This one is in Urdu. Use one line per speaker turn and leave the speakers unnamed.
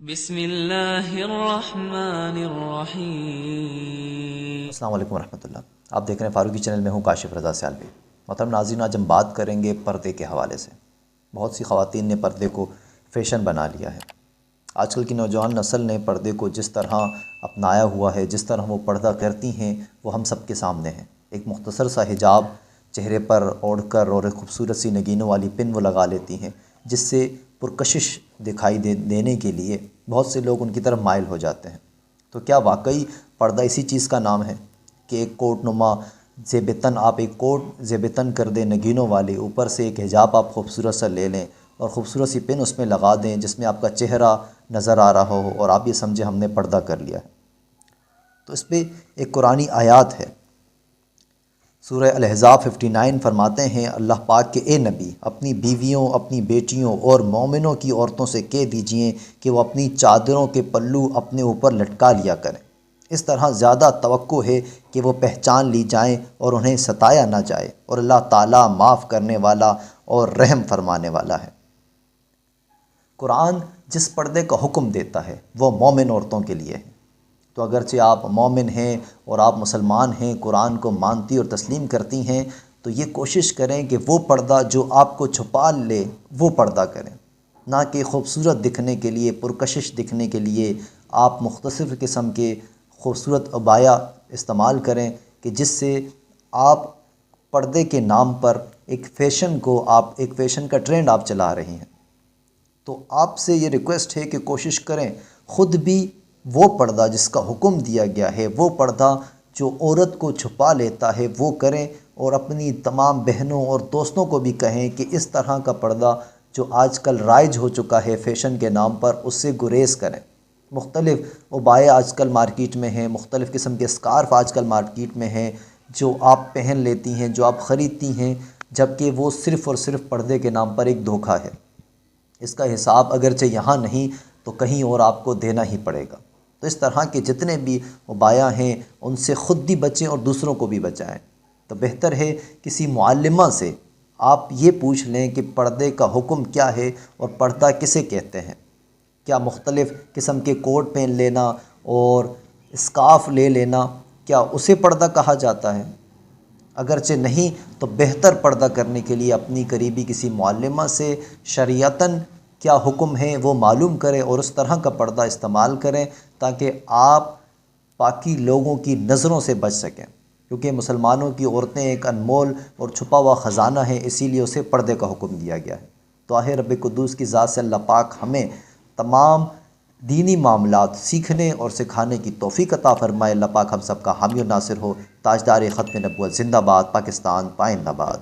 بسم اللہ الرحمن الرحیم۔
السلام علیکم ورحمۃ اللہ۔ آپ دیکھ رہے ہیں فاروقی چینل میں ہوں کاشف رضا سیالوی۔ محترم ناظرین، آج ہم بات کریں گے پردے کے حوالے سے۔ بہت سی خواتین نے پردے کو فیشن بنا لیا ہے۔ آج کل کی نوجوان نسل نے پردے کو جس طرح اپنایا ہوا ہے، جس طرح وہ پردہ کرتی ہیں، وہ ہم سب کے سامنے ہیں۔ ایک مختصر سا حجاب چہرے پر اوڑھ کر اور ایک خوبصورت سی نگینوں والی پن وہ لگا لیتی ہیں، جس سے پرکشش دکھائی دینے کے لیے بہت سے لوگ ان کی طرف مائل ہو جاتے ہیں۔ تو کیا واقعی پردہ اسی چیز کا نام ہے کہ ایک کوٹ نما زیب تن آپ ایک کوٹ زیب تن کر دیں نگینوں والے، اوپر سے ایک حجاب آپ خوبصورت سا لے لیں اور خوبصورت سی پن اس میں لگا دیں جس میں آپ کا چہرہ نظر آ رہا ہو اور آپ یہ سمجھیں ہم نے پردہ کر لیا ہے؟ تو اس پہ ایک قرآنی آیات ہے۔ سورہ الاحزاب 59 فرماتے ہیں اللہ پاک کہ اے نبی، اپنی بیویوں، اپنی بیٹیوں اور مومنوں کی عورتوں سے کہہ دیجئے کہ وہ اپنی چادروں کے پلو اپنے اوپر لٹکا لیا کریں۔ اس طرح زیادہ توقع ہے کہ وہ پہچان لی جائیں اور انہیں ستایا نہ جائے، اور اللہ تعالیٰ معاف کرنے والا اور رحم فرمانے والا ہے۔ قرآن جس پردے کا حکم دیتا ہے وہ مومن عورتوں کے لیے ہے۔ تو اگرچہ آپ مومن ہیں اور آپ مسلمان ہیں، قرآن کو مانتی اور تسلیم کرتی ہیں، تو یہ کوشش کریں کہ وہ پردہ جو آپ کو چھپا لے وہ پردہ کریں، نہ کہ خوبصورت دکھنے کے لیے، پرکشش دکھنے کے لیے آپ مختصر قسم کے خوبصورت عبایا استعمال کریں کہ جس سے آپ پردے کے نام پر ایک فیشن کا ٹرینڈ آپ چلا رہی ہیں۔ تو آپ سے یہ ریکویسٹ ہے کہ کوشش کریں خود بھی وہ پردہ جس کا حکم دیا گیا ہے، وہ پردہ جو عورت کو چھپا لیتا ہے وہ کریں، اور اپنی تمام بہنوں اور دوستوں کو بھی کہیں کہ اس طرح کا پردہ جو آج کل رائج ہو چکا ہے فیشن کے نام پر، اس سے گریز کریں۔ مختلف عبائے آج کل مارکیٹ میں ہیں، مختلف قسم کے اسکارف آج کل مارکیٹ میں ہیں جو آپ پہن لیتی ہیں، جو آپ خریدتی ہیں، جبکہ وہ صرف اور صرف پردے کے نام پر ایک دھوکہ ہے۔ اس کا حساب اگرچہ یہاں نہیں تو کہیں اور آپ کو دینا ہی پڑے گا۔ تو اس طرح کے جتنے بھی عبایا ہیں ان سے خود بھی بچیں اور دوسروں کو بھی بچائیں۔ تو بہتر ہے کسی معلمہ سے آپ یہ پوچھ لیں کہ پردے کا حکم کیا ہے اور پردہ کسے کہتے ہیں۔ کیا مختلف قسم کے کوٹ پہن لینا اور اسکارف لے لینا کیا اسے پردہ کہا جاتا ہے؟ اگرچہ نہیں تو بہتر پردہ کرنے کے لیے اپنی قریبی کسی معلمہ سے شریعتاً کیا حکم ہے وہ معلوم کریں اور اس طرح کا پردہ استعمال کریں تاکہ آپ باقی لوگوں کی نظروں سے بچ سکیں، کیونکہ مسلمانوں کی عورتیں ایک انمول اور چھپا ہوا خزانہ ہیں، اسی لیے اسے پردے کا حکم دیا گیا ہے۔ تو آہ رب قدوس کی ذات سے اللہ پاک ہمیں تمام دینی معاملات سیکھنے اور سکھانے کی توفیق عطا فرمائے۔ اللہ پاک ہم سب کا حامی و ناصر ہو۔ تاجدار ختم نبوت زندہ باد، پاکستان پائندہ باد۔